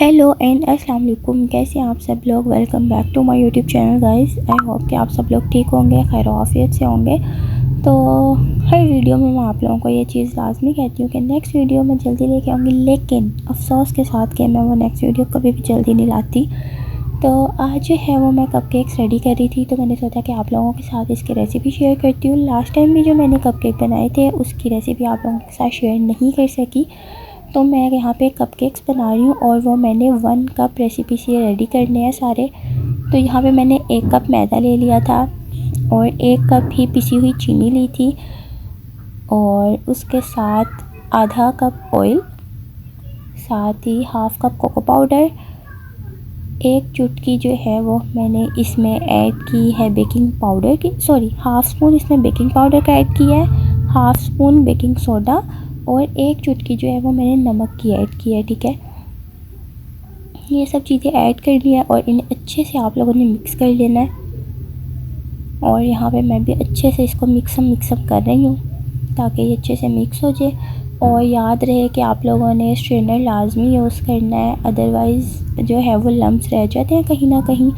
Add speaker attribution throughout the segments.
Speaker 1: Hello and अस्सलाम वालेकुम। कैसे हैं आप सब लोग। Welcome back to my YouTube channel guys. I hope कि आप सब लोग ठीक होंगे, खैर आफियत से होंगे। तो हर वीडियो में मैं आप लोगों को ये चीज़ लाजमी कहती हूँ कि नेक्स्ट वीडियो मैं जल्दी लेके आऊँगी, लेकिन अफसोस के साथ कि मैं वो नेक्स्ट वीडियो कभी भी जल्दी नहीं लाती। तो आज जो है वो मैं कपकेक्स रेडी कर रही थी, तो मैंने सोचा कि आप लोगों के साथ इसकी रेसिपी शेयर करती हूँ। लास्ट टाइम भी जो मैंने कपकेक बनाए थे उसकी रेसिपी आप लोगों के साथ शेयर नहीं कर सकी, तो मैं यहाँ पे कपकेक्स बना रही हूँ और वो मैंने 1 कप रेसिपी से रेडी करने हैं सारे। तो यहाँ पे मैंने 1 कप मैदा ले लिया था और 1 कप ही पिसी हुई चीनी ली थी और उसके साथ आधा कप ऑयल, साथ ही हाफ़ कप कोको पाउडर, 1 चुटकी जो है वो मैंने इसमें ऐड की है बेकिंग पाउडर की, सॉरी हाफ़ स्पून इसमें बेकिंग पाउडर का ऐड किया है, हाफ़ स्पून बेकिंग सोडा और 1 चुटकी जो है वो मैंने नमक की ऐड की है। ठीक है, ये सब चीज़ें ऐड कर लिया और इन्हें अच्छे से आप लोगों ने मिक्स कर लेना है। और यहाँ पे मैं भी अच्छे से इसको मिक्सअप कर रही हूँ ताकि ये अच्छे से मिक्स हो जाए। और याद रहे कि आप लोगों ने स्ट्रेनर लाजमी यूज़ करना है, अदरवाइज़ जो है वो लम्स रह जाते हैं कहीं ना कहीं।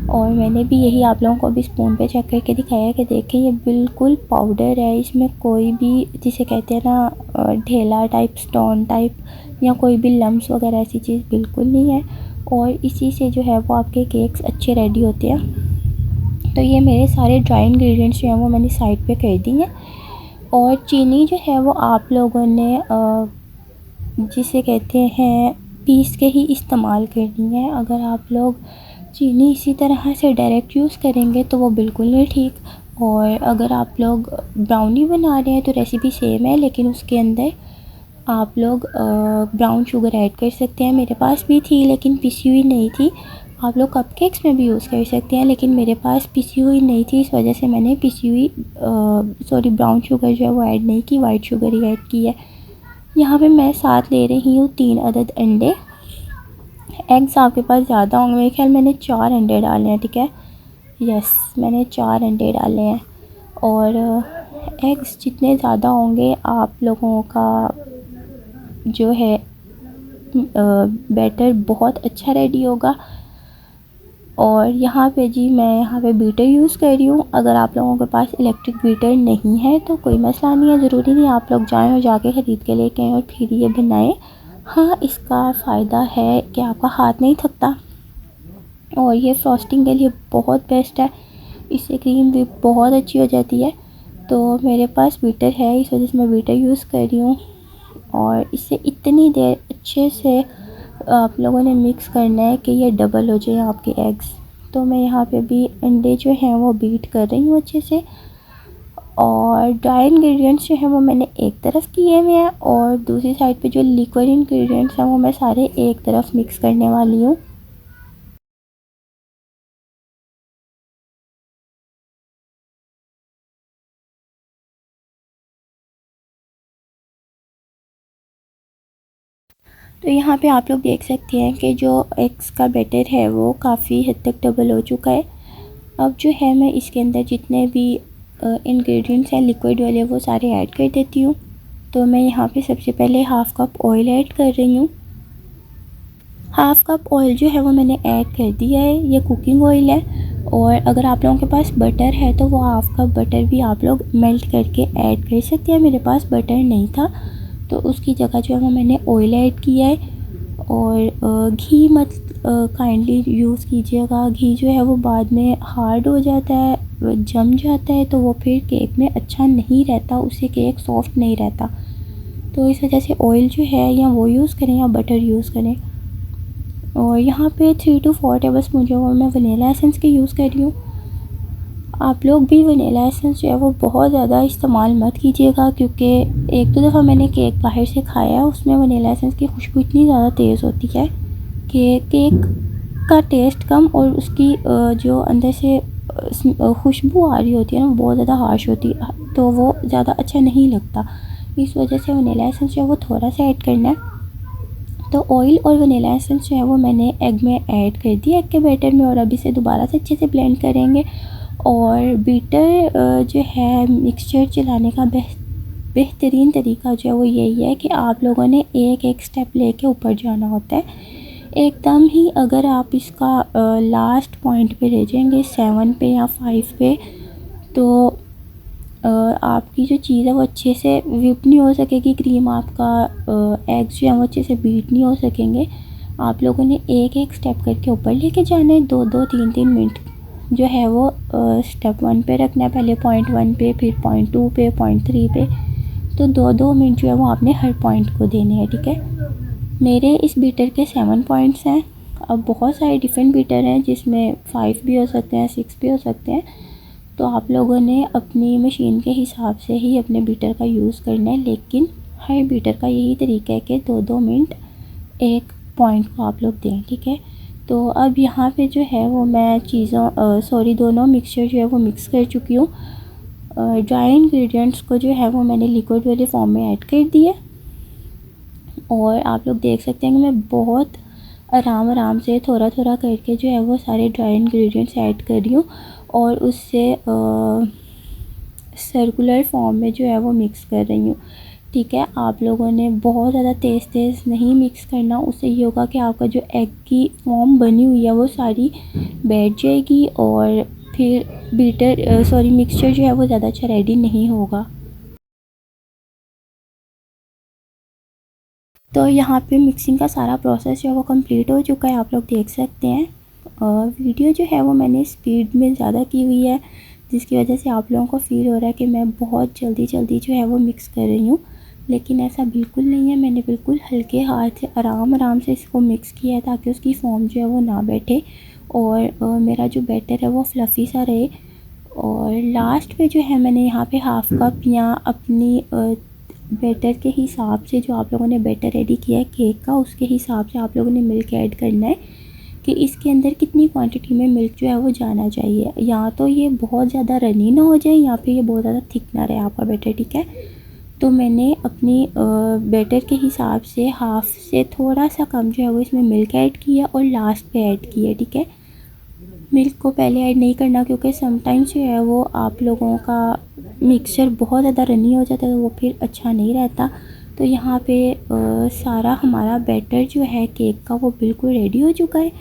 Speaker 1: और मैंने भी यही आप लोगों को अभी स्पून पे चेक करके दिखाया कि देखें ये बिल्कुल पाउडर है, इसमें कोई भी जिसे कहते हैं ना ढेला टाइप, स्टोन टाइप या कोई भी लम्स वगैरह ऐसी चीज़ बिल्कुल नहीं है। और इसी से जो है वो आपके केक्स अच्छे रेडी होते हैं। तो ये मेरे सारे ड्राई इंग्रेडिएंट्स जो हैं वो मैंने साइड पे कर दी हैं। और चीनी जो है वो आप लोगों ने जिसे कहते हैं पीस के ही इस्तेमाल करनी है। अगर आप लोग चीनी इसी तरह से डायरेक्ट यूज़ करेंगे तो वो बिल्कुल नहीं ठीक। और अगर आप लोग ब्राउनी बना रहे हैं तो रेसिपी सेम है, लेकिन उसके अंदर आप लोग ब्राउन शुगर ऐड कर सकते हैं। मेरे पास भी थी लेकिन पिसी हुई नहीं थी। आप लोग कपकेक्स में भी यूज़ कर सकते हैं, लेकिन मेरे पास पिसी हुई नहीं थी, इस वजह से मैंने पिसी हुई ब्राउन शुगर जो है वो ऐड नहीं की, वाइट शुगर ही ऐड की है। यहाँ पे मैं साथ ले रही हूँ 3 अदद अंडे। एग्स आपके पास ज़्यादा होंगे, मेरे ख्याल मैंने 4 अंडे डाले हैं। ठीक है, यस मैंने 4 अंडे डाले हैं। और एग्स जितने ज़्यादा होंगे आप लोगों का जो है बैटर बहुत अच्छा रेडी होगा। और यहाँ पे जी मैं यहाँ पे बीटर यूज़ कर रही हूँ। अगर आप लोगों के पास इलेक्ट्रिक बीटर नहीं है तो कोई मसला नहीं है, ज़रूरी नहीं आप लोग जाएं और जाके ख़रीद के लेके आएँ और फिर ये बनाएं। हाँ, इसका फ़ायदा है कि आपका हाथ नहीं थकता और ये फ्रॉस्टिंग के लिए बहुत बेस्ट है, इससे क्रीम भी बहुत अच्छी हो जाती है। तो मेरे पास बीटर है, इस वजह से मैं बीटर यूज़ कर रही हूँ। और इसे इतनी देर अच्छे से आप लोगों ने मिक्स करना है कि ये डबल हो जाए आपके एग्स। तो मैं यहाँ पे भी अंडे जो हैं वो बीट कर रही हूँ अच्छे से। और ड्राई इंग्रेडिएंट्स जो हैं वो मैंने एक तरफ किए हुए हैं और दूसरी साइड पे जो लिक्विड इंग्रेडिएंट्स हैं वो मैं सारे एक तरफ मिक्स करने वाली हूँ। तो यहाँ पे आप लोग देख सकते हैं कि जो एग्स का बैटर है वो काफ़ी हद तक डबल हो चुका है। अब जो है मैं इसके अंदर जितने भी इंग्रेडिएंट्स हैं लिक्विड वाले वो सारे ऐड कर देती हूँ। तो मैं यहाँ पे सबसे पहले हाफ़ कप ऑयल ऐड कर रही हूँ। हाफ़ कप ऑयल जो है वो मैंने ऐड कर दिया है, ये कुकिंग ऑयल है। और अगर आप लोगों के पास बटर है तो वो हाफ़ कप बटर भी आप लोग मेल्ट करके ऐड कर सकते हैं। मेरे पास बटर नहीं था तो उसकी जगह जो है वो मैंने ऑयल ऐड किया है। और घी मत काइंडली यूज़ कीजिएगा, घी जो है वो बाद में हार्ड हो जाता है, जम जाता है, तो वो फिर केक में अच्छा नहीं रहता, उससे केक सॉफ्ट नहीं रहता। तो इस वजह से ऑयल जो है या वो यूज़ करें या बटर यूज़ करें। और यहाँ पे 3 to 4 टेबल स्पून जो है मैं वनीला एसेंस के यूज़ कर रही हूँ। आप लोग भी वनीला एसेंस जो है वो बहुत ज़्यादा इस्तेमाल मत कीजिएगा, क्योंकि 1-2 दफ़ा मैंने केक बाहर से खाया है, उसमें वनीला एसेंस की खुशबू इतनी ज़्यादा तेज़ होती है कि केक का टेस्ट कम और उसकी जो अंदर से खुशबू आ रही होती है ना, वो बहुत ज़्यादा हार्श होती है, तो वो ज़्यादा अच्छा नहीं लगता। इस वजह से वनीला एसेंस जो है वो थोड़ा सा ऐड करना है। तो ऑयल और वनीला एसेंस जो है वो मैंने एग में ऐड कर दिया, एग के बैटर में। और अभी से दोबारा से अच्छे से ब्लेंड करेंगे। और बीटर जो है मिक्सचर चलाने का बेहतरीन तरीका जो है वो यही है कि आप लोगों ने एक एक स्टेप लेके ऊपर जाना होता है। एकदम ही अगर आप इसका लास्ट पॉइंट पे रह जाएंगे 7 पे या 5 पे, तो आपकी जो चीज़ है वो अच्छे से विप नहीं हो सकेगी, क्रीम आपका एग्स जो है वो अच्छे से बीट नहीं हो सकेंगे। आप लोगों ने एक एक स्टेप करके ऊपर लेके जाना है, 2-2 3-3 मिनट जो है वो स्टेप 1 पे रखना है, पहले पॉइंट 1 पे, फिर पॉइंट 2 पे, पॉइंट 3 पे, तो 2-2 मिनट जो है वो आपने हर पॉइंट को देने हैं, ठीक है। मेरे इस बीटर के 7 पॉइंट्स हैं। अब बहुत सारे डिफरेंट बीटर हैं जिसमें 5 भी हो सकते हैं, 6 भी हो सकते हैं, तो आप लोगों ने अपनी मशीन के हिसाब से ही अपने बीटर का यूज़ करना है। लेकिन हर बीटर का यही तरीका है कि 2-2 मिनट एक पॉइंट को आप लोग दें, ठीक है। तो अब यहाँ पे जो है वो मैं दोनों मिक्सचर जो है वो मिक्स कर चुकी हूँ। ड्राई इंग्रेडिएंट्स को जो है वो मैंने लिक्विड वाले फॉर्म में ऐड कर दिया, और आप लोग देख सकते हैं कि मैं बहुत आराम से थोड़ा थोड़ा करके जो है वो सारे ड्राई इंग्रेडिएंट्स ऐड कर रही हूँ, और उससे सर्कुलर फॉर्म में जो है वो मिक्स कर रही हूँ, ठीक है। आप लोगों ने बहुत ज़्यादा तेज़ नहीं मिक्स करना, उससे ये होगा कि आपका जो एग की फॉर्म बनी हुई है वो सारी बैठ जाएगी, और फिर मिक्सचर जो है वो ज़्यादा अच्छा रेडी नहीं होगा। तो यहाँ पे मिक्सिंग का सारा प्रोसेस जो है वो कंप्लीट हो चुका है, आप लोग देख सकते हैं। वीडियो जो है वो मैंने स्पीड में ज़्यादा की हुई है, जिसकी वजह से आप लोगों को फ़ील हो रहा है कि मैं बहुत जल्दी जो है वो मिक्स कर रही हूँ, लेकिन ऐसा बिल्कुल नहीं है। मैंने बिल्कुल हल्के हाथ से आराम से इसको मिक्स किया है, ताकि उसकी फॉर्म जो है वो ना बैठे, और मेरा जो बैटर है वो फ्लफ़ी सा रहे। और लास्ट पे जो है मैंने यहाँ पे हाफ़ कप या अपनी बैटर के हिसाब से, जो आप लोगों ने बैटर रेडी किया है केक का, उसके हिसाब से आप लोगों ने मिल्क ऐड करना है कि इसके अंदर कितनी क्वांटिटी में मिल्क जो है वो जाना चाहिए। या तो ये बहुत ज़्यादा रनी ना हो जाए, या फिर ये बहुत ज़्यादा थिक ना रहे आपका बैटर, ठीक है। तो मैंने अपनी बैटर के हिसाब से हाफ़ से थोड़ा सा कम जो है वो इसमें मिल्क ऐड किया, और लास्ट पे ऐड किया, ठीक है। मिल्क को पहले ऐड नहीं करना, क्योंकि समटाइम्स जो है वो आप लोगों का मिक्सचर बहुत ज़्यादा रनी हो जाता है, तो वो फिर अच्छा नहीं रहता। तो यहाँ पे सारा हमारा बैटर जो है केक का वो बिल्कुल रेडी हो चुका है,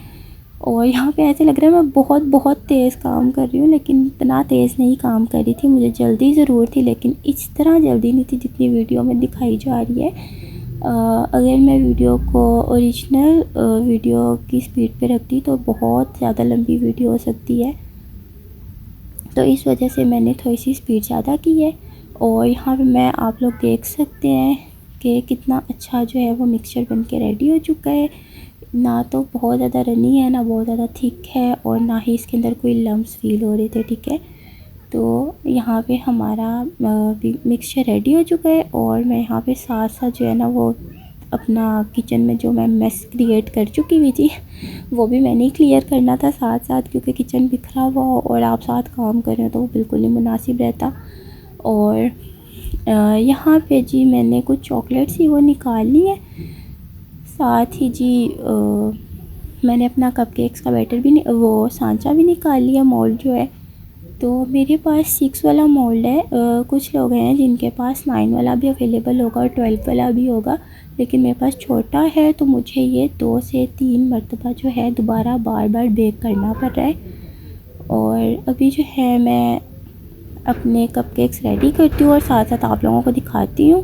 Speaker 1: और यहाँ पे ऐसे लग रहा है मैं बहुत तेज़ काम कर रही हूँ, लेकिन इतना तेज़ नहीं काम कर रही थी। मुझे जल्दी ज़रूर थी, लेकिन इस तरह जल्दी नहीं थी जितनी वीडियो में दिखाई जा रही है। अगर मैं वीडियो को ओरिजिनल वीडियो की स्पीड पे रखती तो बहुत ज़्यादा लंबी वीडियो हो सकती है, तो इस वजह से मैंने थोड़ी सी स्पीड ज़्यादा की है। और यहाँ पे मैं आप लोग देख सकते हैं कि कितना अच्छा जो है वो मिक्सचर बन के रेडी हो चुका है। ना तो बहुत ज़्यादा रनी है, ना बहुत ज़्यादा थिक है, और ना ही इसके अंदर कोई लम्स फील हो रहे थे, ठीक है। तो यहाँ पे हमारा मिक्सचर रेडी हो चुका है, और मैं यहाँ पे साथ साथ जो है ना वो अपना किचन में जो मैं मेस क्रिएट कर चुकी हुई थी वो भी मैंने क्लियर करना था साथ साथ, क्योंकि किचन बिखरा हुआ हो और आप साथ काम कर रहे हो तो वो बिल्कुल नहीं मुनासिब रहता। और यहाँ पे जी मैंने कुछ चॉकलेट्स ही वो निकाल ली है, साथ ही जी मैंने अपना कपकेक्स का बैटर भी वो सांचा भी निकाल लिया, मोल्ड जो है। तो मेरे पास 6 वाला मोल्ड है। कुछ लोग हैं जिनके पास 9 वाला भी अवेलेबल होगा और 12 वाला भी होगा, लेकिन मेरे पास छोटा है, तो मुझे ये 2 से 3 मरतबा जो है दोबारा बार बेक करना पड़ रहा है। और अभी जो है मैं अपने कपकेक्स रेडी करती हूँ और साथ साथ आप लोगों को दिखाती हूँ।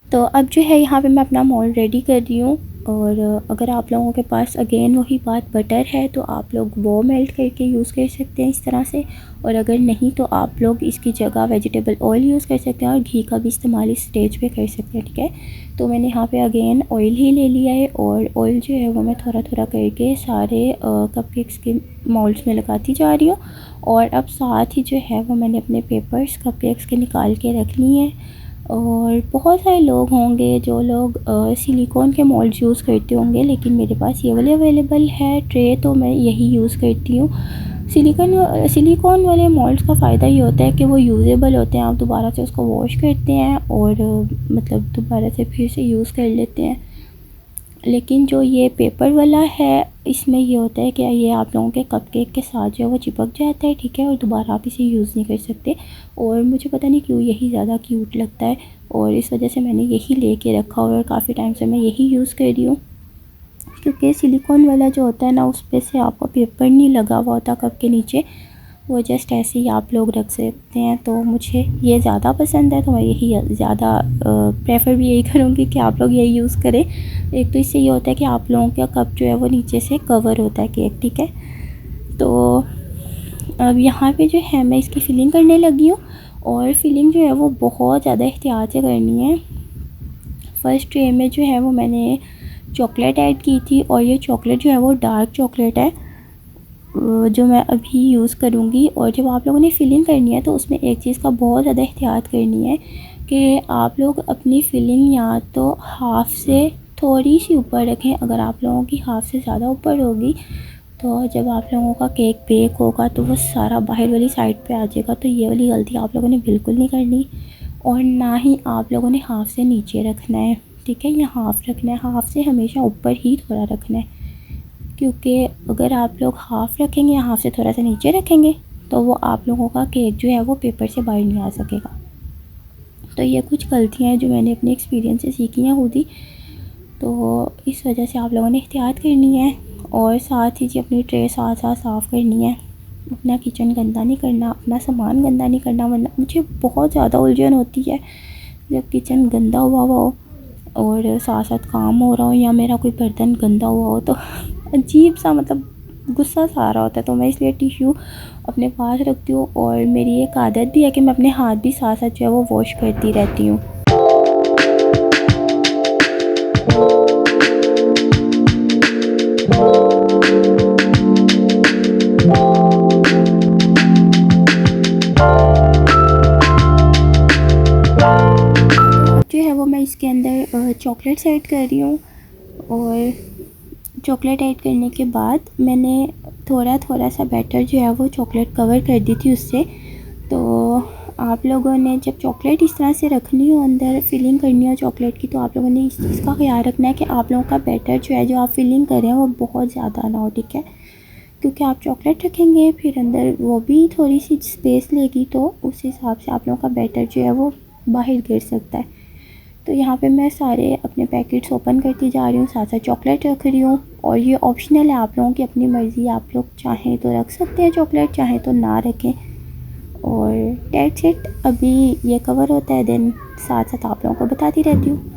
Speaker 1: तो अब जो है यहाँ पे मैं अपना मोल्ड रेडी कर रही हूँ, और अगर आप लोगों के पास अगेन वही बात बटर है तो आप लोग वो मेल्ट करके यूज़ कर सकते हैं इस तरह से, और अगर नहीं तो आप लोग इसकी जगह वेजिटेबल ऑयल यूज़ कर सकते हैं, और घी का भी इस्तेमाल इस स्टेज पे कर सकते हैं, ठीक है। तो मैंने यहाँ पे अगेन ऑयल ही ले लिया है, और ऑयल जो है वो मैं थोड़ा थोड़ा करके सारे कपकेक्स के मोल्ड्स में लगाती जा रही हूँ। और अब साथ ही जो है वो मैंने अपने पेपर्स कपकेक्स के निकाल के रख लिए हैं। और बहुत सारे लोग होंगे जो लोग सिलिकॉन के मोल्ड यूज़ करते होंगे, लेकिन मेरे पास ये वाले अवेलेबल है ट्रे, तो मैं यही यूज़ करती हूँ। सिलिकॉन वाले मोल्ड्स का फ़ायदा ये होता है कि वो यूज़ेबल होते हैं, आप दोबारा से उसको वॉश करते हैं और मतलब दोबारा से फिर से यूज़ कर लेते हैं। लेकिन जो ये पेपर वाला है इसमें ये होता है कि ये आप लोगों के कपकेक के साथ जो है वो चिपक जाता है, ठीक है, और दोबारा आप इसे यूज़ नहीं कर सकते। और मुझे पता नहीं क्यों यही ज़्यादा क्यूट लगता है और इस वजह से मैंने यही लेके रखा हुआ है और काफ़ी टाइम से मैं यही यूज़ कर रही हूँ। क्योंकि सिलिकॉन वाला जो होता है ना, उस पर से आपको पेपर नहीं लगा हुआ होता कप के नीचे, वो जस्ट ऐसे ही आप लोग रख सकते हैं। तो मुझे ये ज़्यादा पसंद है, तो मैं यही ज़्यादा प्रेफर भी यही करूँगी कि आप लोग यही यूज़ करें। एक तो इससे ये होता है कि आप लोगों का कप जो है वो नीचे से कवर होता है केक, ठीक है। तो अब यहाँ पे जो है मैं इसकी फ़िलिंग करने लगी हूँ और फिलिंग जो है वो बहुत ज़्यादा एहतियात से करनी है। फ़र्स्ट ट्रे में जो है वो मैंने चॉकलेट ऐड की थी और ये चॉकलेट जो है वो डार्क चॉकलेट है जो मैं अभी यूज़ करूँगी। और जब आप लोगों ने फिलिंग करनी है तो उसमें एक चीज़ का बहुत ज़्यादा एहतियात करनी है कि आप लोग अपनी फिलिंग या तो हाफ़ से थोड़ी सी ऊपर रखें। अगर आप लोगों की हाफ़ से ज़्यादा ऊपर होगी तो जब आप लोगों का केक बेक होगा तो वो सारा बाहर वाली साइड पे आ जाएगा। तो ये वाली गलती आप लोगों ने बिल्कुल नहीं करनी और ना ही आप लोगों ने हाफ़ से नीचे रखना है, ठीक है, या हाफ़ रखना है। हाफ़ से हमेशा ऊपर ही थोड़ा रखना है, क्योंकि अगर आप लोग हाफ़ रखेंगे या हाफ़ से थोड़ा सा नीचे रखेंगे तो वो आप लोगों का केक जो है वो पेपर से बाहर नहीं आ सकेगा। तो ये कुछ गलतियाँ हैं जो मैंने अपने एक्सपीरियंस से सीखी हैं खुद ही। तो इस वजह से आप लोगों ने एहतियात करनी है और साथ ही जी अपनी ट्रे साथ साथ साफ़ करनी है। अपना किचन गंदा नहीं करना, अपना सामान गंदा नहीं करना, वरना मुझे बहुत ज़्यादा उलझन होती है जब किचन गंदा हुआ हो और साथ साथ काम हो रहा हो या मेरा कोई बर्तन गंदा हुआ हो तो अजीब सा मतलब गुस्सा सा आ रहा होता है। तो मैं इसलिए टिश्यू अपने पास रखती हूँ और मेरी एक आदत भी है कि मैं अपने हाथ भी साथ साथ जो है वो वॉश करती रहती हूँ। जो है वो मैं इसके अंदर चॉकलेट्स ऐड कर रही हूँ और चॉकलेट ऐड करने के बाद मैंने थोड़ा थोड़ा सा बैटर जो है वो चॉकलेट कवर कर दी थी उससे। तो आप लोगों ने जब चॉकलेट इस तरह से रखनी हो, अंदर फिलिंग करनी हो चॉकलेट की, तो आप लोगों ने इस चीज़ का ख्याल रखना है कि आप लोगों का बैटर जो है जो आप फिलिंग कर रहे हैं वो बहुत ज़्यादा ना हो, ठीक है, क्योंकि आप चॉकलेट रखेंगे फिर अंदर वो भी थोड़ी सी स्पेस लेगी तो उस हिसाब से आप लोगों का बैटर जो है वो बाहर गिर सकता है। तो यहाँ पे मैं सारे अपने पैकेट्स ओपन करती जा रही हूँ, साथ साथ चॉकलेट रख रही हूँ और ये ऑप्शनल है, आप लोगों की अपनी मर्ज़ी, आप लोग चाहें तो रख सकते हैं चॉकलेट, चाहें तो ना रखें। और डेट्स इट, अभी ये कवर होता है, देन साथ साथ आप लोगों को बताती रहती हूँ।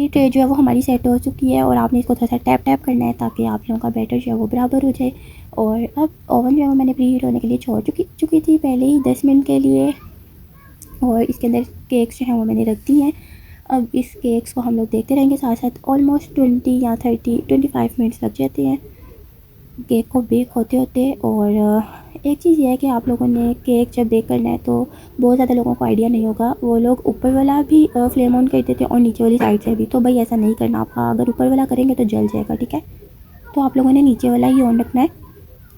Speaker 1: ट्रे जो है वो हमारी सेट हो चुकी है और आपने इसको थोड़ा सा टैप टैप करना है ताकि आप लोगों का बैटर जो है वो बराबर हो जाए। और अब ओवन जो है वो मैंने प्री हीट होने के लिए छोड़ चुकी थी पहले ही 10 मिनट के लिए और इसके अंदर केक्स जो हैं वो मैंने रख दी हैं। अब इस केक्स को हम लोग देखते रहेंगे साथ साथ। ऑलमोस्ट 20 या 25 मिनट्स लग जाते हैं केक को बेक होते होते। और एक चीज़ ये है कि आप लोगों ने केक जब बेक करना है तो बहुत ज़्यादा लोगों को आइडिया नहीं होगा, वो लोग ऊपर वाला भी फ्लेम ऑन कर देते हैं और नीचे वाली साइड से भी। तो भाई ऐसा नहीं करना आपका, अगर ऊपर वाला करेंगे तो जल जाएगा, ठीक है। तो आप लोगों ने नीचे वाला ही ऑन रखना है,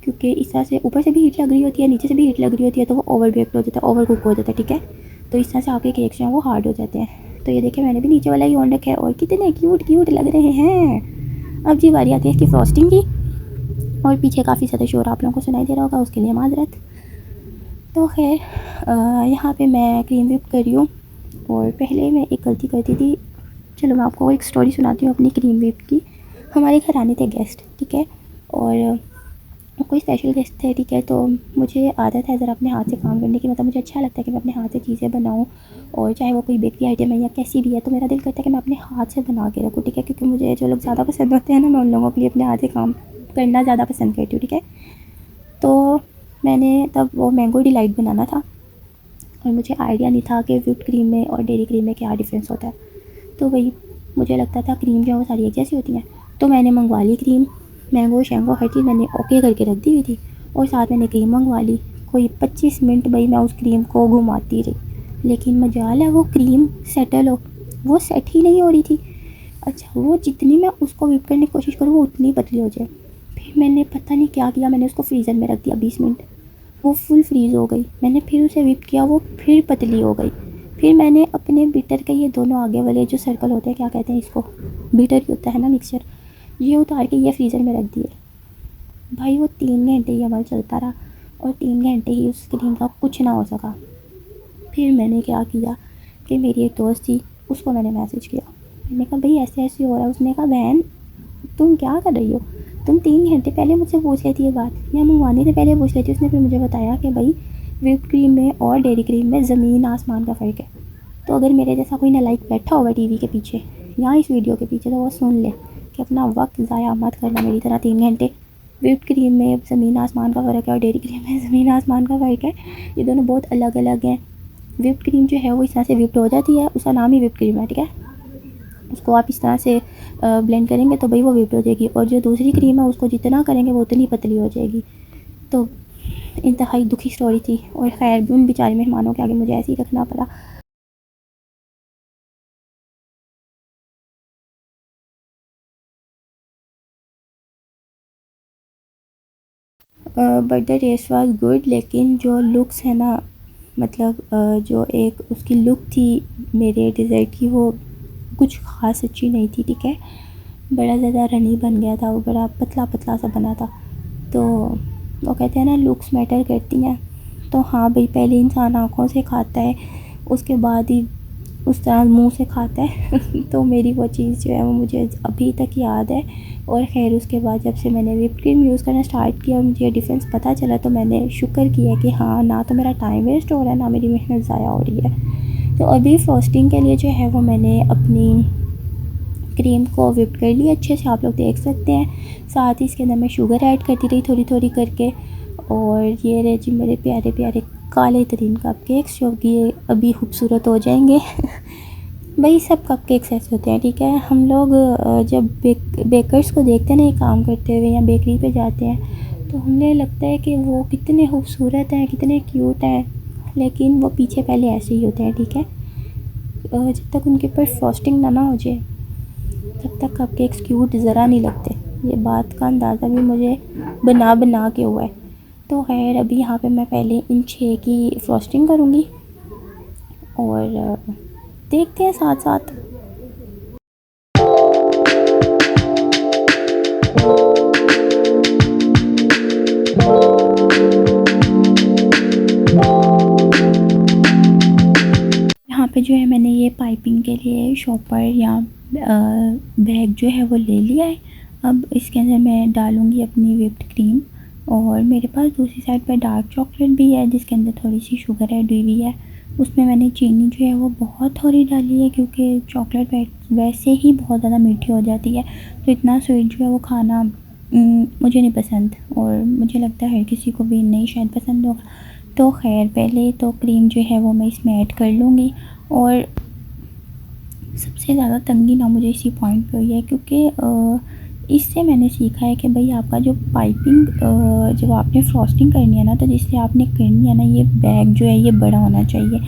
Speaker 1: क्योंकि इस तरह से ऊपर से भी हीट लग रही होती है, नीचे से भी हीट लग रही होती है, तो वो ओवर बेक्ड हो जाता है, ओवर कुक हो जाता है, ठीक है। तो इस तरह से आपके केक्स जो हैं वो हार्ड हो जाते हैं। तो ये देखिए मैंने भी नीचे वाला ही ऑन रखा है और कितने क्यूट लग रहे हैं। अब जी बारी आती है इसकी फ्रॉस्टिंग की और पीछे काफ़ी ज़्यादा शोर आप लोगों को सुनाई दे रहा होगा, उसके लिए माजरत। तो खैर यहाँ पे मैं क्रीम व्हिप कर रही हूँ। और पहले मैं एक गलती करती थी। चलो मैं आपको एक स्टोरी सुनाती हूँ अपनी क्रीम व्हिप की। हमारे घर आने थे गेस्ट, ठीक है, और कोई स्पेशल गेस्ट थे, ठीक है। तो मुझे आदत है ज़रा अपने हाथ से काम करने की, मतलब मुझे अच्छा लगता है कि मैं अपने हाथ से चीज़ें बनाऊँ, और चाहे वो कोई बेकरी आइटम है या कैसी भी है, तो मेरा दिल करता है कि मैं अपने हाथ से बना के रखूँ, ठीक है। क्योंकि मुझे जो लोग ज़्यादा पसंद होते हैं ना, मैं उन लोगों के लिए अपने हाथ से काम करना ज़्यादा पसंद करती हूँ, ठीक है। तो मैंने तब वो मैंगो डिलाइट बनाना था, और मुझे आइडिया नहीं था कि व्हिप्ड क्रीम में और डेयरी क्रीम में क्या डिफरेंस होता है। तो वही मुझे लगता था क्रीम जो है वो सारी एक जैसी होती हैं। तो मैंने मंगवा ली क्रीम, मैंगो शैंगो हर चीज़ मैंने ओके करके रख दी हुई थी, और साथ मैंने क्रीम मंगवा ली। कोई 25 मिनट भाई मैं उस क्रीम को घुमाती रही, लेकिन मजाल है वो क्रीम सेटल हो, वो सेट ही नहीं हो रही थी। अच्छा, वो जितनी मैं उसको व्हिप करने की कोशिश करूँ वो उतनी पतली हो जाए। फिर मैंने पता नहीं क्या किया, मैंने उसको फ्रीज़र में रख दिया 20 मिनट, वो फुल फ्रीज़ हो गई। मैंने फिर उसे व्हिप किया, वो फिर पतली हो गई। फिर मैंने अपने बीटर के ये दोनों आगे वाले जो सर्कल होते हैं, क्या कहते हैं इसको, बीटर ही होता है ना, मिक्सचर, ये उतार के ये फ्रीज़र में रख दिए। भाई वो 3 घंटे ही अमल चलता रहा, और 3 घंटे ही उस क्रीम का कुछ ना हो सका। फिर मैंने क्या किया कि मेरी एक दोस्त थी, उसको मैंने मैसेज किया। मैंने कहा भाई ऐसे ऐसे हो रहा है। उसने कहा बहन तुम क्या कर रही हो, तुम 3 घंटे पहले मुझसे पूछ लेती ये बात, या मंगवाने से पहले पूछ लेती। उसने फिर मुझे बताया कि भाई व्हिप्ड क्रीम में और डेयरी क्रीम में ज़मीन आसमान का फ़र्क है। तो अगर मेरे जैसा कोई नालायक बैठा होगा टीवी के पीछे या इस वीडियो के पीछे, तो वो सुन ले कि अपना वक्त ज़ाया मत करना मेरी तरह 3 घंटे। व्हिप्ड क्रीम में ज़मीन आसमान का फ़र्क है और डेयरी क्रीम में ज़मीन आसमान का फ़र्क है। ये दोनों बहुत अलग अलग हैं। व्हिप्ड क्रीम जो है वो इस तरह से व्हिप्ड हो जाती है, उसका नाम ही व्हिप्ड क्रीम है, ठीक है। उसको आप इस तरह से ब्लेंड करेंगे तो भाई वो व्हिप्ड हो जाएगी, और जो दूसरी क्रीम है उसको जितना करेंगे वो उतनी पतली हो जाएगी। तो इंतहाई दुखी स्टोरी थी, और खैर उन बेचारे मेहमानों के आगे मुझे ऐसे ही रखना पड़ा। But the taste was good, लेकिन जो लुक्स है ना, मतलब जो एक उसकी लुक थी मेरे डिज़र्ट की, वो कुछ ख़ास अच्छी नहीं थी, ठीक है। बड़ा ज़्यादा रनी बन गया था, वो बड़ा पतला पतला सा बना था। तो वो कहते हैं ना लुक्स मैटर करती हैं। तो हाँ भाई, पहले इंसान आँखों से खाता है, उसके बाद ही उस तरह मुंह से खाता है। तो मेरी वो चीज़ जो है वो मुझे अभी तक याद है। और ख़ैर उसके बाद जब से मैंने व्हिप्ड क्रीम यूज़ करना स्टार्ट किया और मुझे डिफ़रेंस पता चला, तो मैंने शुक्र किया कि हाँ, ना तो मेरा टाइम वेस्ट हो रहा है, ना मेरी मेहनत ज़ाया हो रही है। तो अभी फ्रॉस्टिंग के लिए जो है वो मैंने अपनी क्रीम को व्हिप कर लिया अच्छे से, आप लोग देख सकते हैं। साथ ही इसके अंदर मैं शुगर ऐड करती रही थोड़ी थोड़ी करके। और ये रहे जी मेरे प्यारे प्यारे काले तरीन कप केक्स, जो कि अभी खूबसूरत हो जाएंगे। भाई सब कप केक्स ऐसे होते हैं, ठीक है। हम लोग जब बेकर्स को देखते हैं ना ये काम करते हुए, या बेकरी पे जाते हैं, तो हमें लगता है कि वो कितने खूबसूरत हैं, कितने क्यूट हैं, लेकिन वो पीछे पहले ऐसे ही होते हैं, ठीक है। जब तक उनके ऊपर फ्रॉस्टिंग ना हो जाए, तब तक कपकेक्स क्यूट ज़रा नहीं लगते। ये बात का अंदाज़ा भी मुझे बना बना के हुआ है। तो खैर अभी यहाँ पे मैं पहले इन 6 की फ्रॉस्टिंग करूँगी, और देखते हैं साथ साथ। यहाँ पे जो है मैंने ये पाइपिंग के लिए शॉपर या बैग जो है वो ले लिया है। अब इसके अंदर मैं डालूँगी अपनी व्हिप्ड क्रीम, और मेरे पास दूसरी साइड पर डार्क चॉकलेट भी है जिसके अंदर थोड़ी सी शुगर ऐड हुई है। उसमें मैंने चीनी जो है वो बहुत थोड़ी डाली है, क्योंकि चॉकलेट वैसे ही बहुत ज़्यादा मीठी हो जाती है, तो इतना स्वीट जो है वो खाना मुझे नहीं पसंद, और मुझे लगता है हर किसी को भी नहीं शायद पसंद होगा। तो खैर पहले तो क्रीम जो है वो मैं इसमें ऐड कर लूँगी। और सबसे ज़्यादा तंगी ना मुझे इसी पॉइंट पे हुई है, क्योंकि इससे मैंने सीखा है कि भाई आपका जो पाइपिंग जब आपने फ्रॉस्टिंग करनी है ना, तो जिससे आपने करनी है ना, ये बैग जो है ये बड़ा होना चाहिए।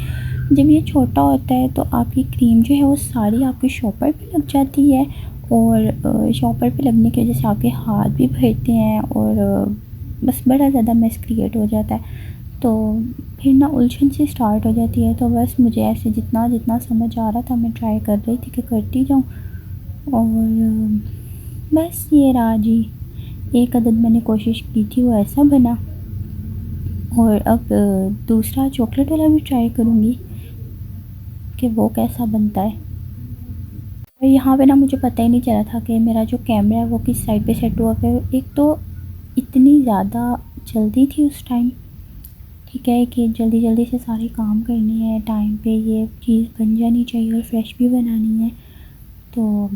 Speaker 1: जब ये छोटा होता है तो आपकी क्रीम जो है वो सारी आपके शॉपर पे लग जाती है, और शॉपर पे लगने की वजह से आपके हाथ भी भरते हैं, और बस बड़ा ज़्यादा मेस क्रिएट हो जाता है। तो फिर ना उलझन सी स्टार्ट हो जाती है। तो बस मुझे ऐसे जितना जितना समझ आ रहा था मैं ट्राई कर रही थी कि करती जाऊँ, और बस ये रहा जी। एक अदद मैंने कोशिश की थी वो ऐसा बना, और अब दूसरा चॉकलेट वाला भी ट्राई करूँगी कि वो कैसा बनता है। और यहाँ पे ना मुझे पता ही नहीं चला था कि मेरा जो कैमरा है वो किस साइड पे सेट हुआ है। एक तो इतनी ज़्यादा जल्दी थी उस टाइम, ठीक है, कि जल्दी जल्दी से सारे काम करने हैं, टाइम पे ये चीज़ बन जानी चाहिए और फ्रेश भी बनानी है। तो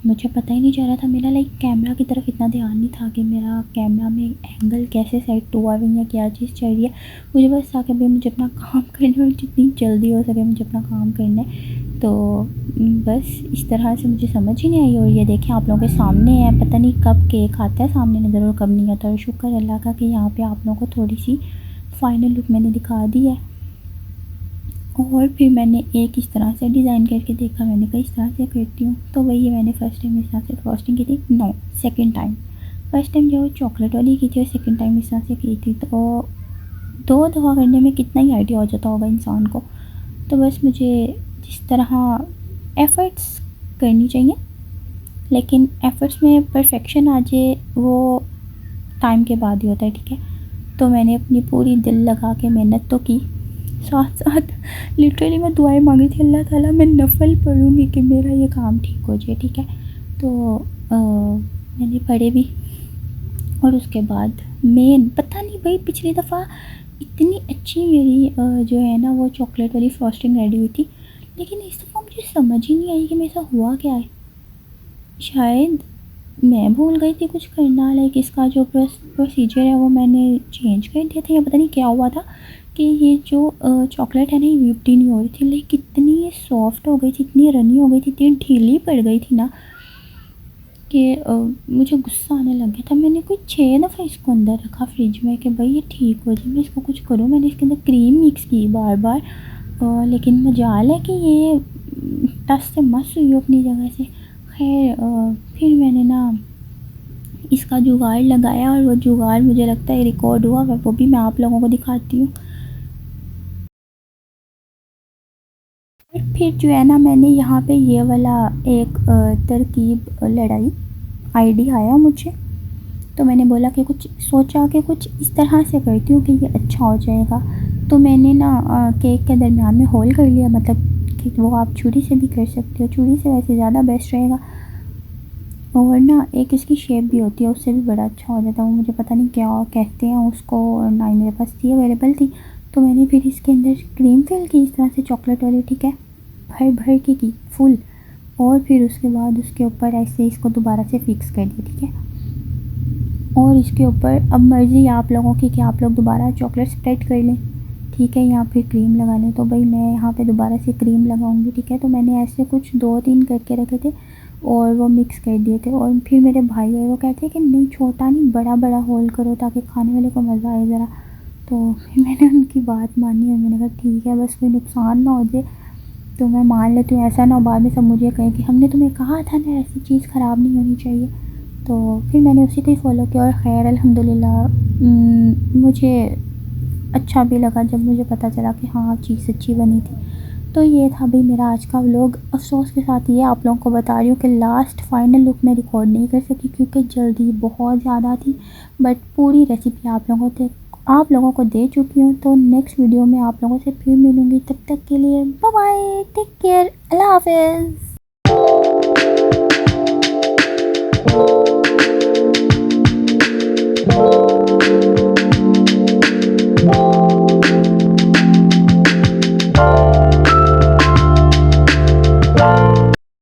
Speaker 1: मुझे पता ही नहीं चल रहा था, मेरा लाइक कैमरा की तरफ इतना ध्यान नहीं था कि मेरा कैमरा में एंगल कैसे सेट हुआ है या क्या चीज़ चल रही है। मुझे बस था कि भाई मुझे अपना काम करना है और जितनी जल्दी हो सके मुझे अपना काम करना है। तो बस इस तरह से मुझे समझ ही नहीं आई। और ये देखें आप लोगों के सामने है, पता नहीं कब केक आता है सामने नज़र और कब नहीं आता। और शुक्र अल्लाह का कि यहाँ पर आप लोगों को थोड़ी सी फाइनल लुक मैंने दिखा दी है। और फिर मैंने एक इस तरह से डिज़ाइन करके देखा, मैंने कहा इस तरह से करती हूँ। तो वही मैंने फ़र्स्ट टाइम इस तरह से फ्रॉस्टिंग की थी, no second time. First time जो चॉकलेट वाली की थी और सेकंड टाइम इस तरह से की थी। तो 2 दफ़ा करने में कितना ही आइडिया हो जाता होगा इंसान को। तो बस मुझे जिस तरह एफ़र्ट्स करनी चाहिए, लेकिन एफ़र्ट्स में परफेक्शन आ जाए वो टाइम के बाद ही होता है, ठीक है। तो मैंने अपनी पूरी दिल लगा के मेहनत तो की, साथ साथ लिटरली मैं दुआएं मांगी थी, अल्लाह ताला मैं नफ़ल पढ़ूँगी कि मेरा ये काम ठीक हो जाए, ठीक है। तो मैंने पढ़े भी। और उसके बाद मेन पता नहीं भाई पिछली दफ़ा इतनी अच्छी मेरी जो है ना वो चॉकलेट वाली फ्रॉस्टिंग रेडी हुई थी, लेकिन इस दफ़ा मुझे समझ ही नहीं आई कि मेरे साथ हुआ क्या है। शायद मैं भूल गई थी कुछ करना, लाइक इसका जो प्रोसीजर है वो मैंने चेंज कर दिया था, या पता नहीं क्या हुआ था कि ये जो चॉकलेट है ना ये व्हिप्ड नहीं हो रही थी, लाइक इतनी ये सॉफ्ट हो गई थी, इतनी रनी हो गई थी, इतनी ढीली पड़ गई थी ना कि मुझे गुस्सा आने लग गया था। मैंने कोई 6 दफ़ा इसको अंदर रखा फ्रिज में कि भाई ये ठीक हो जाए, मैं इसको कुछ करूँ। मैंने इसके अंदर क्रीम मिक्स की बार बार, लेकिन मजाल है कि ये टस से मस हुई हो अपनी जगह से। खैर फिर मैंने ना इसका जुगाड़ लगाया और वो जुगाड़ मुझे लगता है रिकॉर्ड हुआ, वो भी मैं आप लोगों को दिखाती हूँ। फिर जो है ना मैंने यहाँ पे ये वाला एक तरकीब लड़ाई, आइडिया आया मुझे। तो मैंने बोला कि कुछ सोचा कि कुछ इस तरह से करती हूँ कि ये अच्छा हो जाएगा। तो मैंने ना केक के दरमियान में होल कर लिया, मतलब कि वो आप छुरी से भी कर सकते हो, छुरी से वैसे ज़्यादा बेस्ट रहेगा। और ना एक इसकी शेप भी होती है, उससे भी बड़ा अच्छा हो जाता है, वो मुझे पता नहीं क्या कहते हैं उसको, ना ही मेरे पास थी अवेलेबल थी। तो मैंने फिर इसके अंदर क्रीम फिल की इस तरह से चॉकलेट वाली, ठीक है, भर भर के की फुल। और फिर उसके बाद उसके ऊपर ऐसे इसको दोबारा से फिक्स कर दिया, ठीक है। और इसके ऊपर अब मर्ज़ी है आप लोगों की कि आप लोग दोबारा चॉकलेट स्प्रेड कर लें, ठीक है, या फिर क्रीम लगा लें। तो भाई मैं यहाँ पे दोबारा से क्रीम लगाऊंगी, ठीक है। तो मैंने ऐसे कुछ 2-3 करके रखे थे और वो मिक्स कर दिए थे। और फिर मेरे भाई आए, वो कहते हैं कि नहीं छोटा नहीं बड़ा बड़ा होल करो ताकि खाने वाले को मज़ा आए ज़रा। तो फिर मैंने उनकी बात मानी और मैंने कहा ठीक है, बस कोई नुकसान ना हो जाए तो मैं मान लेती हूँ, ऐसा ना हो बाद में सब मुझे कहें कि हमने तुम्हें कहा था ना ऐसी चीज़ ख़राब नहीं होनी चाहिए। तो फिर मैंने उसी को ही फॉलो किया और ख़ैर अल्हम्दुलिल्लाह मुझे अच्छा भी लगा जब मुझे पता चला कि हाँ चीज़ अच्छी बनी थी। तो ये था भाई मेरा आज का व्लॉग। अफसोस के साथ ये आप लोगों को बता रही हूँ कि लास्ट फाइनल लुक मैं रिकॉर्ड नहीं कर सकी क्योंकि जल्दी बहुत ज़्यादा थी, बट पूरी रेसिपी आप लोगों को दे चुकी हूँ। तो नेक्स्ट वीडियो में आप लोगों से फिर मिलूँगी, तब तक के लिए बाय बाय, टेक केयर, अल्लाह हाफ़िज़।